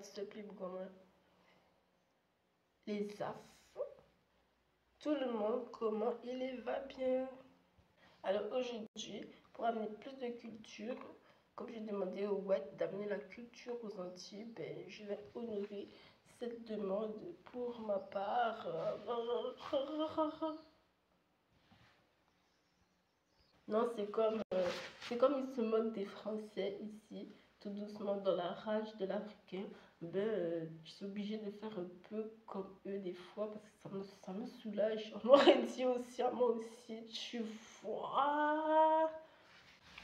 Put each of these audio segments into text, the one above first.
S'il te plaît, Bougouma. Les affres. Tout le monde, comment il va bien. Alors aujourd'hui, pour amener plus de culture, comme j'ai demandé au Watt d'amener la culture aux Antilles, ben, je vais honorer cette demande pour ma part. Non, c'est comme ils se moquent des Français ici, tout doucement dans la rage de l'Africain. Ben, je suis obligée de faire un peu comme eux des fois parce que ça me soulage. On m'aurait dit aussi à moi aussi, tu vois.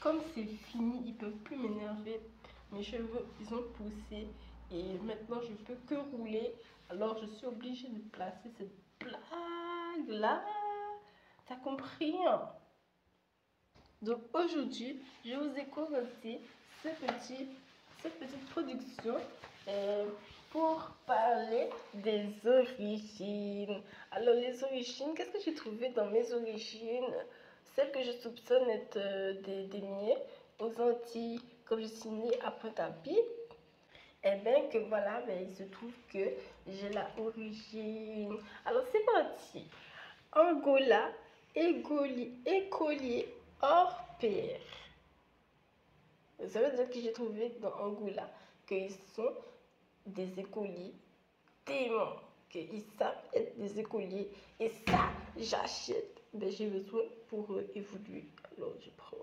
Comme c'est fini, ils peuvent plus m'énerver. Mes cheveux, ils ont poussé et maintenant je peux que rouler. Alors je suis obligée de placer cette blague là. T'as compris, hein? Donc aujourd'hui, je vous ai concocté cette petite production pour parler des origines. Alors les origines, qu'est-ce que j'ai trouvé dans mes origines? Celles que je soupçonne être des miens aux Antilles, comme je suis née à Pointe-à-Pitre. Et bien que voilà, ben, il se trouve que j'ai la origine. Alors c'est parti. Angola, écolier hors pair. Ça veut dire que j'ai trouvé dans Angola qu'ils sont des écoliers démons, qu'ils savent être des écoliers. Et ça, j'achète. Ben, j'ai besoin pour évoluer. Alors, je prends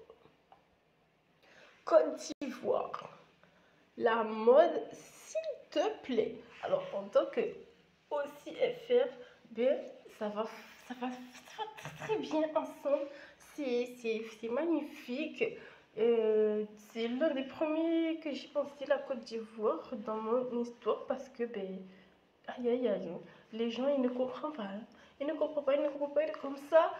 Côte d'Ivoire. La mode, s'il te plaît. Alors, en tant que aussi FR, ben, ça va très bien ensemble. C'est magnifique. C'est l'un des premiers que j'ai pensé la Côte d'Ivoire dans mon histoire parce que, ben, aïe aïe aïe, les gens ils ne comprennent pas. Hein. Ils ne comprennent pas, ils ne comprennent pas, ils sont comme ça.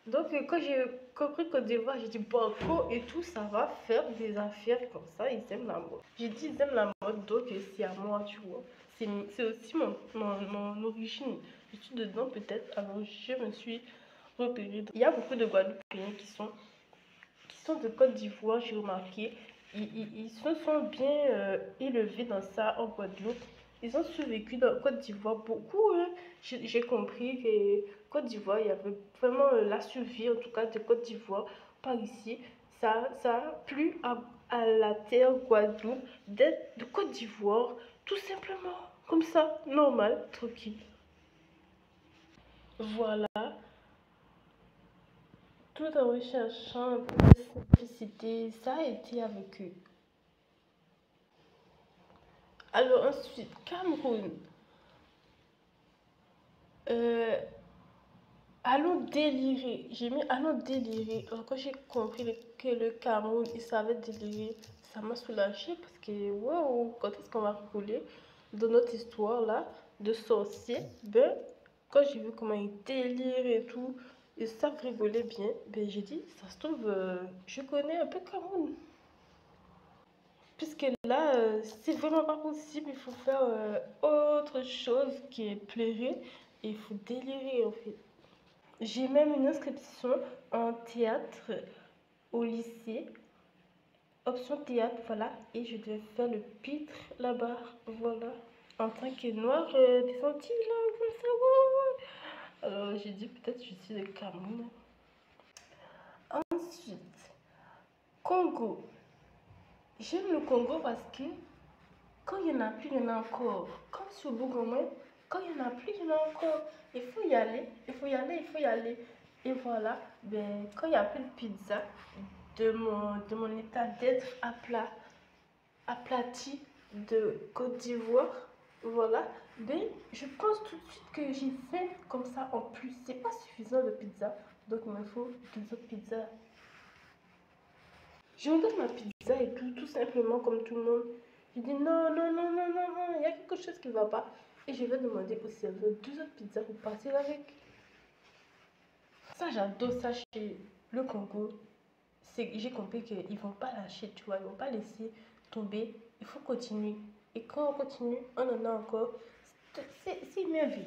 Donc, quand j'ai compris Côte d'Ivoire, j'ai dit Banco et tout, ça va faire des affaires comme ça. Ils aiment la mode. J'ai dit ils aiment la mode, donc c'est à moi, tu vois. C'est aussi mon origine. Je suis dedans peut-être, alors je me suis repérée. Il y a beaucoup de Guadeloupéens qui sont de Côte d'Ivoire, j'ai remarqué. Ils se sont bien élevés dans ça en Guadeloupe. Ils ont survécu dans Côte d'Ivoire beaucoup. Hein. J'ai compris que Côte d'Ivoire, il y avait vraiment la survie, en tout cas de Côte d'Ivoire, par ici. Ça a plu à la terre Guadeloupe d'être de Côte d'Ivoire, tout simplement. Comme ça, normal, tranquille. Voilà. Tout en recherchant un peu de simplicité, ça a été avec eux. Alors ensuite, Cameroun. Euh, allons délirer. J'ai mis allons délirer. Alors, quand j'ai compris que le Cameroun, il savait délirer, ça m'a soulagée parce que, waouh, quand est-ce qu'on va rigoler dans notre histoire là de sorciers? Ben, quand j'ai vu comment ils délirent et tout, ils savent rigoler bien, ben j'ai dit, ça se trouve, je connais un peu Cameroun. Puisque là, c'est vraiment pas possible, il faut faire autre chose qui est pleurer et il faut délirer en fait. J'ai même une inscription en théâtre au lycée, option théâtre, voilà, et je devais faire le pitre là-bas, voilà, en tant que noire des Antilles, là, comme ça, ouais. Alors j'ai dit peut-être je suis de Cameroun. Ensuite, Congo. J'aime le Congo parce que quand il n'y en a plus, il y en a encore. Comme sur Bougomé, quand il n'y en a plus, il y en a encore. Il faut y aller, il faut y aller, il faut y aller. Et voilà, ben, quand il n'y a plus de pizza, de mon état d'être aplati de Côte d'Ivoire, voilà, ben, je pense tout de suite que j'ai faim comme ça en plus. C'est pas suffisant de pizza, donc il me faut deux autres pizzas. Je regarde ma pizza et tout simplement comme tout le monde. Je dis non, non, non, non, non, non, il y a quelque chose qui ne va pas. Et je vais demander au serveur deux autres pizzas pour partir avec. Ça, j'adore ça chez le Congo. J'ai compris qu'ils ne vont pas lâcher, tu vois, ils ne vont pas laisser tomber. Il faut continuer. Et quand on continue, on en a encore. C'est merveilleux.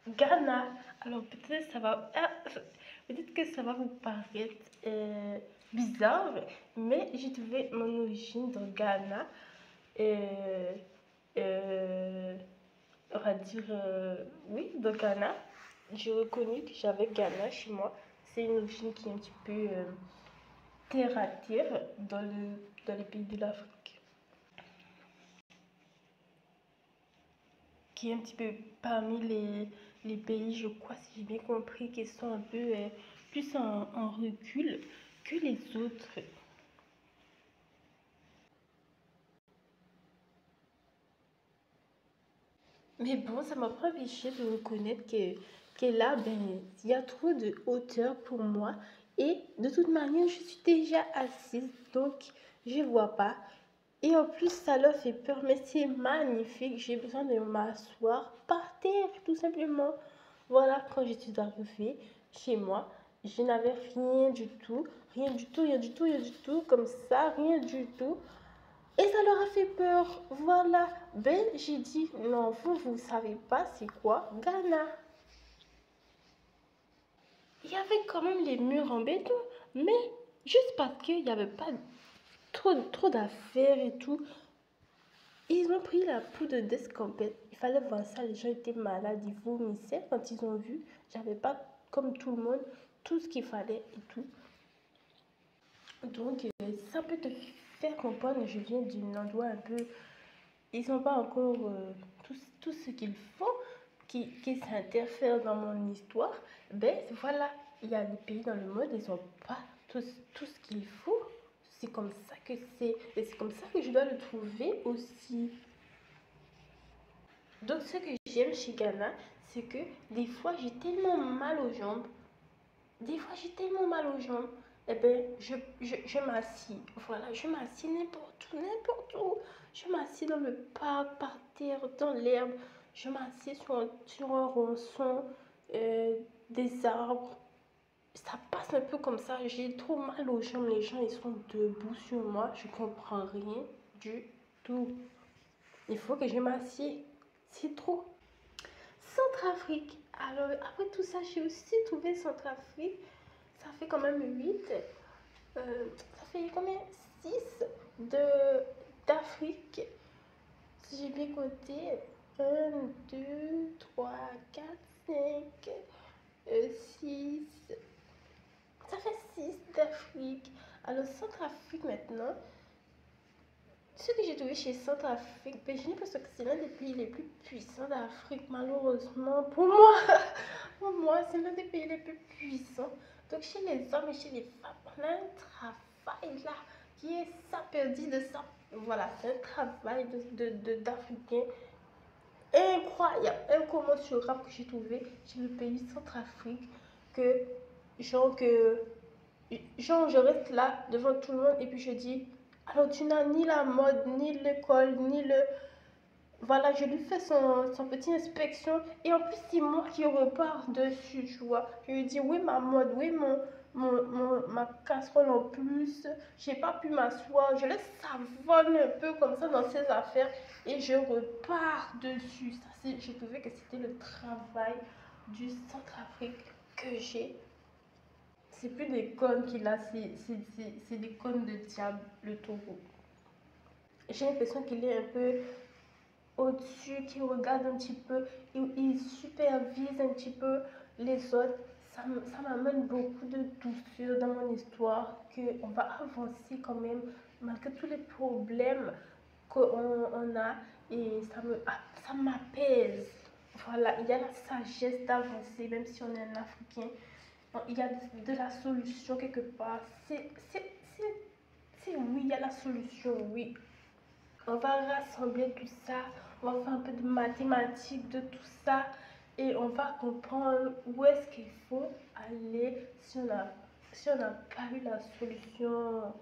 Ghana. Alors peut-être ça va, peut-être que ça va vous paraître bizarre, mais j'ai trouvé mon origine dans Ghana. Euh, euh, on va dire, oui, dans Ghana. J'ai reconnu que j'avais Ghana chez moi. C'est une origine qui est un petit peu terre à terre dans les pays de l'Afrique. Qui est un petit peu parmi les pays, je crois, si j'ai bien compris, qui sont un peu plus en recul que les autres. Mais bon, ça m'a pas empêché de reconnaître que là, ben, il y a trop de hauteur pour moi. Et de toute manière, je suis déjà assise, donc je vois pas. Et en plus, ça leur fait peur, mais c'est magnifique. J'ai besoin de m'asseoir par terre, tout simplement. Voilà, quand je suis arrivée chez moi, je n'avais rien du tout, rien du tout, rien du tout, rien du tout, comme ça, rien du tout. Et ça leur a fait peur. Voilà. Ben, j'ai dit, non, vous savez pas c'est quoi Ghana. Il y avait quand même les murs en béton, mais juste parce qu'il n'y avait pas trop d'affaires et tout, ils ont pris la poudre d'escampette. Il fallait voir ça, les gens étaient malades, ils vomissaient quand ils ont vu. J'avais pas, comme tout le monde, tout ce qu'il fallait et tout. Donc, ça peut te faire comprendre, je viens d'un endroit un peu. Ils n'ont pas encore tout ce qu'il faut qui s'interfère dans mon histoire. Ben voilà, il y a des pays dans le monde, ils n'ont pas tout ce qu'il faut. C'est comme ça que c'est. Et c'est comme ça que je dois le trouver aussi. Donc, ce que j'aime chez Ghana, c'est que des fois, j'ai tellement mal aux jambes. Des fois, j'ai tellement mal aux jambes. Eh ben, je m'assis. Voilà, je m'assis n'importe où, n'importe où. Je m'assis dans le parc, par terre, dans l'herbe. Je m'assis sur un ronçon, des arbres. Ça passe un peu comme ça. J'ai trop mal aux jambes. Les gens, ils sont debout sur moi. Je comprends rien du tout. Il faut que je m'assieds. C'est trop. Centrafrique. Alors, après tout ça, j'ai aussi trouvé Centrafrique. Ça fait quand même 8. Ça fait combien? 6 d'Afrique. Si j'ai bien compté. 1, 2, 3, 4, 5, 6. Ça fait 6 d'Afrique. Alors, Centrafrique maintenant. Ce que j'ai trouvé chez Centrafrique, ben, j'ai l'impression que c'est l'un des pays les plus puissants d'Afrique, malheureusement. Pour moi, pour moi, c'est l'un des pays les plus puissants. Donc, chez les hommes et chez les femmes, on a un travail là qui est ça perdu de ça. Voilà, c'est un travail d'Africain incroyable, incommensurable que j'ai trouvé chez le pays Centrafrique. Que, genre, que genre, je reste là devant tout le monde et puis je dis, alors tu n'as ni la mode, ni l'école, ni le. Voilà, je lui fais son petit inspection et en plus c'est moi qui repars dessus, tu vois. Je lui dis, oui, ma mode, oui, ma casserole en plus, j'ai pas pu m'asseoir, je laisse savonne un peu comme ça dans ses affaires et je repars dessus. Ça, j'ai trouvé que c'était le travail du Centrafrique que j'ai. C'est plus des cônes qu'il a, c'est des cônes de diable, le taureau. J'ai l'impression qu'il est un peu au-dessus, qu'il regarde un petit peu, il supervise un petit peu les autres. Ça m'amène beaucoup de douceur dans mon histoire, qu'on va avancer quand même, malgré tous les problèmes qu'on a, et ça m'apaise. Voilà, il y a la sagesse d'avancer, même si on est un Africain. Il y a de la solution quelque part. Oui, il y a la solution, oui. On va rassembler tout ça, on va faire un peu de mathématiques de tout ça et on va comprendre où est-ce qu'il faut aller si on n'a pas eu la solution.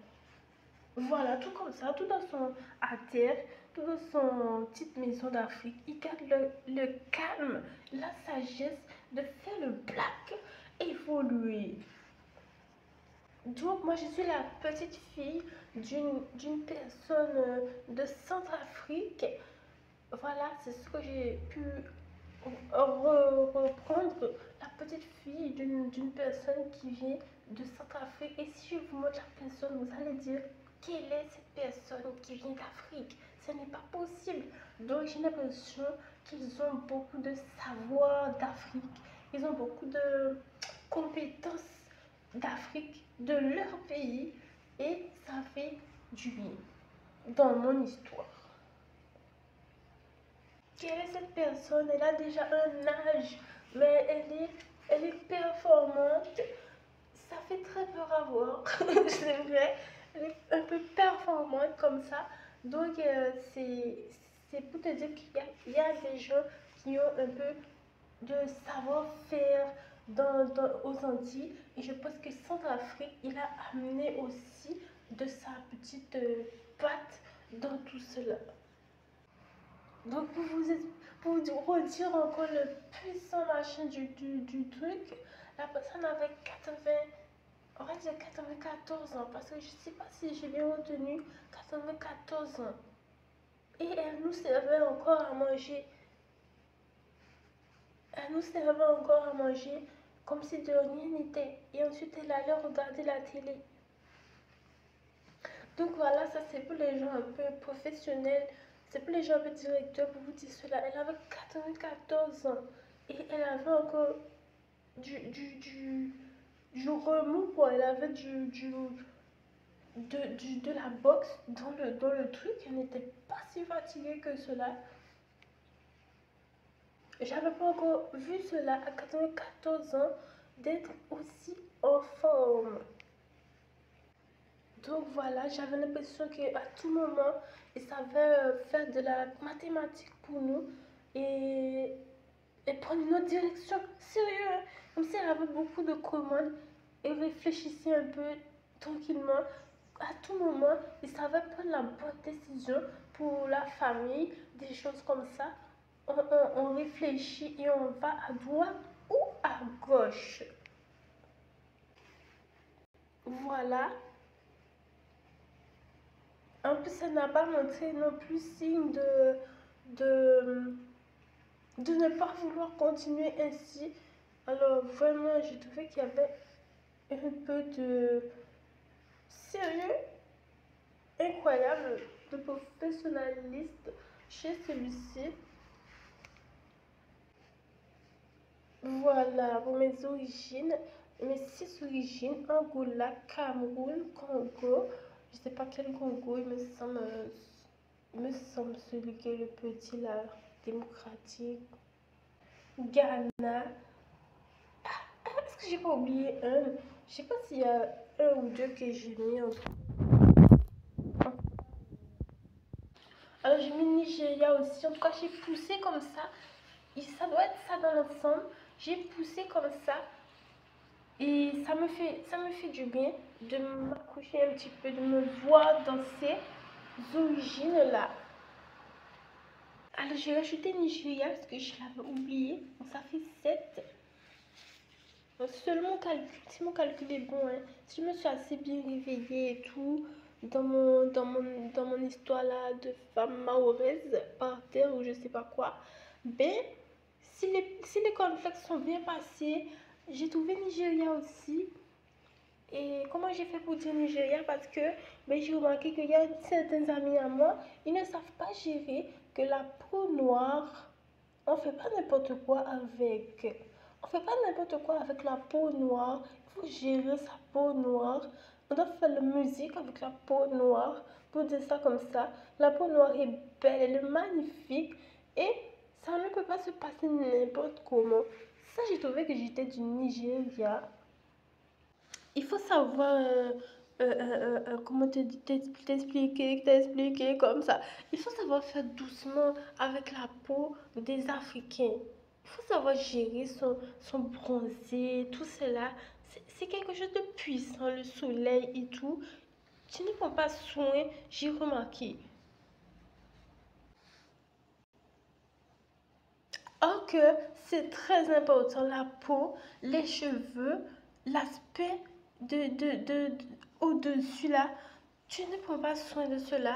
Voilà, tout comme ça, tout dans son à terre, tout dans son petite maison d'Afrique. Il garde le calme, la sagesse de faire le black évoluer. Donc, moi, je suis la petite fille d'une personne de Centrafrique. Voilà, c'est ce que j'ai pu reprendre. La petite fille d'une personne qui vient de Centrafrique. Et si je vous montre la personne, vous allez dire, quelle est cette personne qui vient d'Afrique? Ce n'est pas possible. Donc j'ai l'impression qu'ils ont beaucoup de savoir d'Afrique. Ils ont beaucoup de compétences d'Afrique, de leur pays. Et ça fait du bien dans mon histoire. Quelle est cette personne? Elle a déjà un âge, mais elle est performante. Ça fait très peur à voir, c'est vrai. Elle est un peu performante comme ça. Donc, c'est pour te dire qu'il y a des gens qui ont un peu de savoir-faire aux Antilles. Et je pense que Centrafrique, il a amené aussi de sa petite patte dans tout cela. Donc, pour vous redire encore le puissant machin du truc, la personne avait 80, on va dire 94 ans, parce que je ne sais pas si j'ai bien retenu 94 ans. Et elle nous servait encore à manger. Elle nous servait encore à manger comme si de rien n'était. Et ensuite, elle allait regarder la télé. Donc voilà, ça c'est pour les gens un peu professionnels, c'est pour les gens un peu directeurs pour vous dire cela. Elle avait 94 ans et elle avait encore du remous, quoi. Elle avait de la boxe dans le truc. Elle n'était pas si fatiguée que cela. J'avais pas encore vu cela à 94 ans d'être aussi en forme. Donc voilà, j'avais l'impression qu'à tout moment, il savait faire de la mathématique pour nous et, et prendre une autre direction. Sérieux, hein? Comme si elle avait beaucoup de commandes et réfléchissait un peu tranquillement. À tout moment, il savait prendre la bonne décision pour la famille, des choses comme ça. On réfléchit et on va à droite ou à gauche. Voilà. En plus, ça n'a pas montré non plus signe de, de ne pas vouloir continuer ainsi. Alors, vraiment, j'ai trouvé qu'il y avait un peu de sérieux incroyable, de professionnalisme chez celui-ci. Voilà, pour mes origines, mes 6 origines, Angola, Cameroun, Congo. Je sais pas quel Congo, il me semble celui qui est le petit là, démocratique. Ghana. Est-ce que j'ai pas oublié un? Je sais pas s'il y a un ou deux que j'ai mis en. Alors j'ai mis Nigeria aussi. En tout cas, j'ai poussé comme ça. Et ça doit être ça dans l'ensemble. J'ai poussé comme ça. Et ça me fait du bien de m'accrocher un petit peu, de me voir dans ces origines-là. Alors j'ai rajouté Nigeria parce que je l'avais oublié. Donc ça fait 7. Donc, selon mon calcul, si mon calcul est bon, hein, si je me suis assez bien réveillée et tout, dans mon histoire là de femme mahoraise par terre ou je sais pas quoi, ben, si les cornflakes sont bien passés, j'ai trouvé Nigeria aussi. Et comment j'ai fait pour dire Nigeria? Parce que ben, j'ai remarqué qu'il y a certains amis à moi, ils ne savent pas gérer que la peau noire, on fait pas n'importe quoi avec. On fait pas n'importe quoi avec la peau noire. Il faut gérer sa peau noire. On doit faire la musique avec la peau noire. Pour dire ça comme ça. La peau noire est belle, elle est magnifique. Et ça ne peut pas se passer n'importe comment. Ça, j'ai trouvé que j'étais du Nigeria. Il faut savoir comment t'expliquer comme ça. Il faut savoir faire doucement avec la peau des Africains. Il faut savoir gérer son bronzé, tout cela. C'est quelque chose de puissant, le soleil et tout. Tu ne prends pas soin, j'ai remarqué. Or que c'est très important, la peau, les cheveux, l'aspect au-dessus là. Tu ne prends pas soin de cela.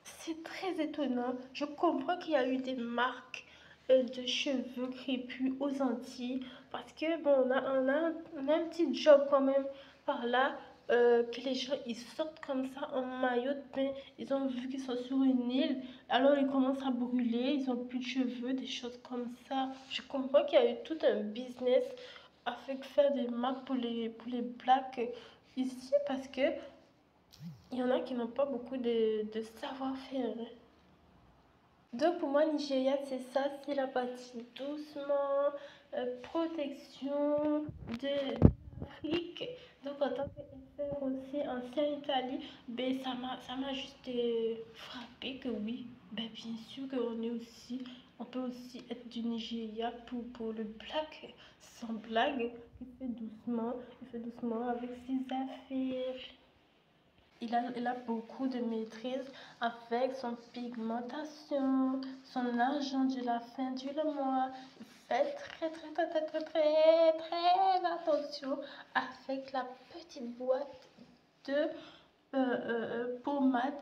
C'est très étonnant. Je comprends qu'il y a eu des marques de cheveux crépus aux Antilles. Parce que, bon, on a un petit job quand même par là. Que les gens ils sortent comme ça en maillot de bain, ils ont vu qu'ils sont sur une île, alors ils commencent à brûler, ils ont plus de cheveux, des choses comme ça. Je comprends qu'il y a eu tout un business avec faire des marques pour les blacks ici parce que il y en a qui n'ont pas beaucoup de savoir-faire. Donc pour moi, Nigeria, c'est ça, c'est la partie doucement, protection de l'Afrique. Donc en tant qu'expert aussi, ancien Italie, ben, ça m'a juste frappé que oui, ben, bien sûr on peut aussi être du Nigeria pour le black, sans blague. Il fait doucement avec ses affaires. Il a beaucoup de maîtrise avec son pigmentation, son argent de la fin du mois. Il fait très, très, très, très, très, très, très attention avec la petite boîte de pommade.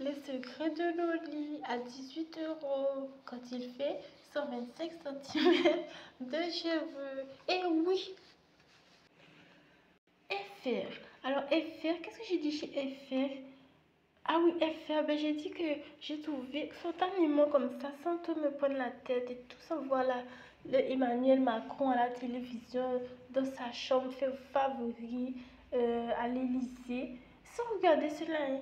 Les secrets de Loli à 18 € quand il fait 125 centimètres de cheveux. Et oui, FR. Alors FR, qu'est-ce que j'ai dit chez FR? Ah oui, FR, ben j'ai dit que j'ai trouvé spontanément comme ça, sans tout me prendre la tête et tout, sans voir le Emmanuel Macron à la télévision, dans sa chambre, fait favori à l'Élysée, sans regarder cela, hein.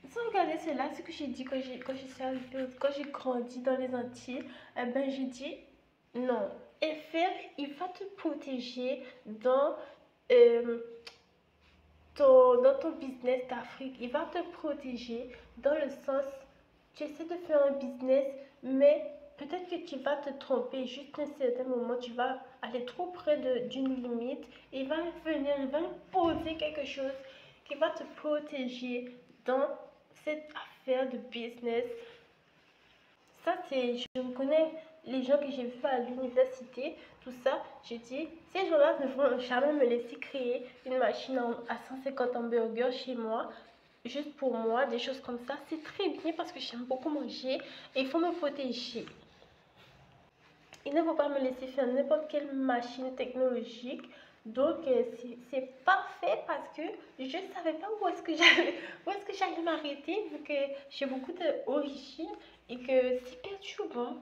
Sans regarder cela, ce que j'ai dit quand j'ai grandi dans les Antilles, eh ben j'ai dit non. FR, il va te protéger euh, dans ton business d'Afrique. Il va te protéger dans le sens, tu essaies de faire un business, mais peut-être que tu vas te tromper. Juste à un certain moment, tu vas aller trop près d'une limite. Il va venir, il va imposer quelque chose qui va te protéger dans cette affaire de business. Ça, je me connais les gens que j'ai vus à l'université, tout ça. J'ai dit, ces gens-là ne vont jamais me laisser créer une machine à 150 hamburgers chez moi, juste pour moi, des choses comme ça. C'est très bien parce que j'aime beaucoup manger et il faut me protéger. Il ne faut pas me laisser faire n'importe quelle machine technologique. Donc, c'est parfait parce que je ne savais pas où est-ce que j'allais m'arrêter vu que j'ai beaucoup d'origine et que c'est perturbant.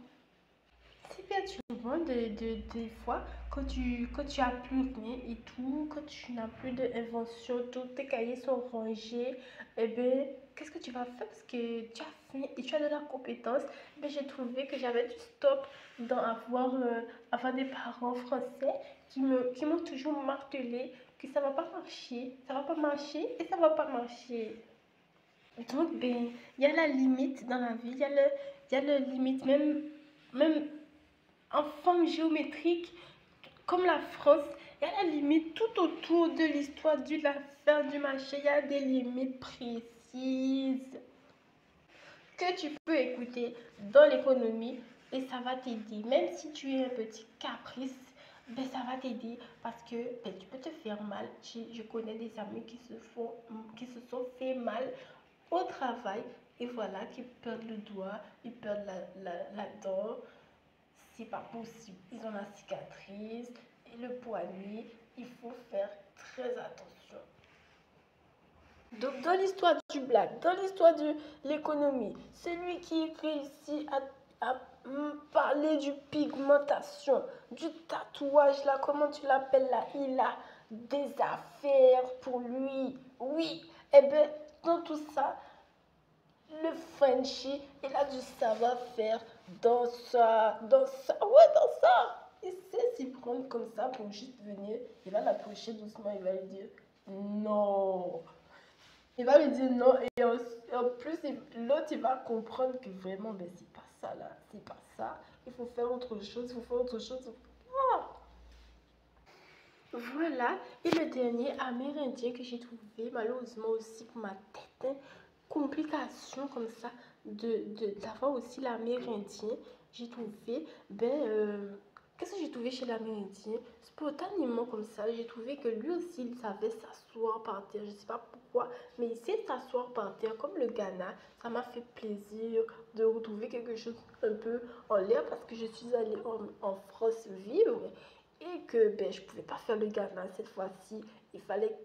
C'est perturbant des fois quand tu as plus rien et tout, quand tu n'as plus d'invention, tous tes cahiers sont rangés, et bien, qu'est-ce que tu vas faire parce que tu as faim et tu as de la compétence. Eh bien, j'ai trouvé que j'avais du stop dans avoir des parents français qui m'ont toujours martelé que ça va pas marcher et ça va pas marcher. Donc, ben, il y a la limite dans la vie, il y a le limite, même en forme géométrique, comme la France, il y a la limite tout autour de l'histoire de l'affaire du marché. Il y a des limites précises que tu peux écouter dans l'économie et ça va t'aider. Même si tu es un petit caprice, ben ça va t'aider parce que ben, tu peux te faire mal. Je connais des amis qui se sont fait mal au travail et voilà, qui perdent le doigt, ils perdent la dent. C'est pas possible. Ils ont la cicatrice et le poignet. Il faut faire très attention. Donc, dans l'histoire du black, dans l'histoire de l'économie, celui qui réussit à parler du pigmentation, du tatouage, là, comment tu l'appelles là, il a des affaires pour lui. Oui, et bien, dans tout ça, le Frenchie, il a du savoir-faire dans ça. Il sait s'y prendre comme ça pour juste venir. Il va l'approcher doucement, il va lui dire non. Il va lui dire non et en plus, l'autre, il va comprendre que vraiment, ben, c'est pas ça là, c'est pas ça. Il faut faire autre chose, il faut faire autre chose. Ah. Voilà, et le dernier amérindien que j'ai trouvé, malheureusement aussi pour ma tête, hein, complication comme ça, d'avoir aussi l'amérindien, j'ai trouvé, ben, qu'est-ce que j'ai trouvé chez l'Amérindien? Spontanément comme ça, j'ai trouvé que lui aussi, il savait s'asseoir par terre. Je ne sais pas pourquoi, mais il sait s'asseoir par terre comme le Ghana. Ça m'a fait plaisir de retrouver quelque chose un peu en l'air parce que je suis allée en France vivre et que ben, je ne pouvais pas faire le Ghana cette fois-ci. Il fallait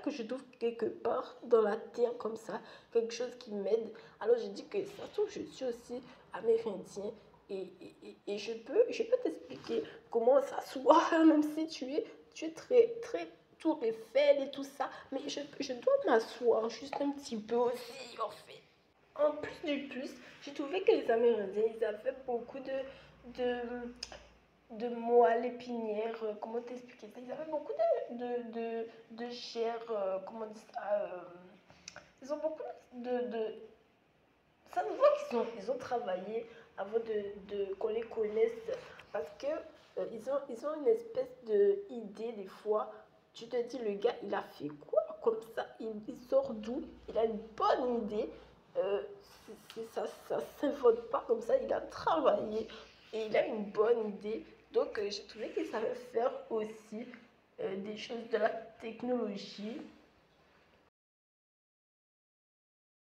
que je trouve quelque part dans la terre comme ça, quelque chose qui m'aide. Alors j'ai dit que ça se trouve, je suis aussi amérindien et je peux t'expliquer comment s'asseoir, même si tu es très, très tour Eiffel et tout ça. Mais je dois m'asseoir juste un petit peu aussi, en fait. En plus du plus, j'ai trouvé que les Amérindiens, ils avaient beaucoup de, de moelle épinière, comment t'expliquer ça? Ils avaient beaucoup de chair, comment dire ça? Ils ont beaucoup de, ça se voit qu'ils ont travaillé avant qu'on les connaisse parce que ils ont une espèce d'idée des fois. Tu te dis, le gars, il a fait quoi comme ça? Il sort d'où? Il a une bonne idée. Euh, ça s'invente pas comme ça. Il a travaillé et il a une bonne idée. Donc, j'ai trouvé qu'il savait faire aussi des choses de la technologie.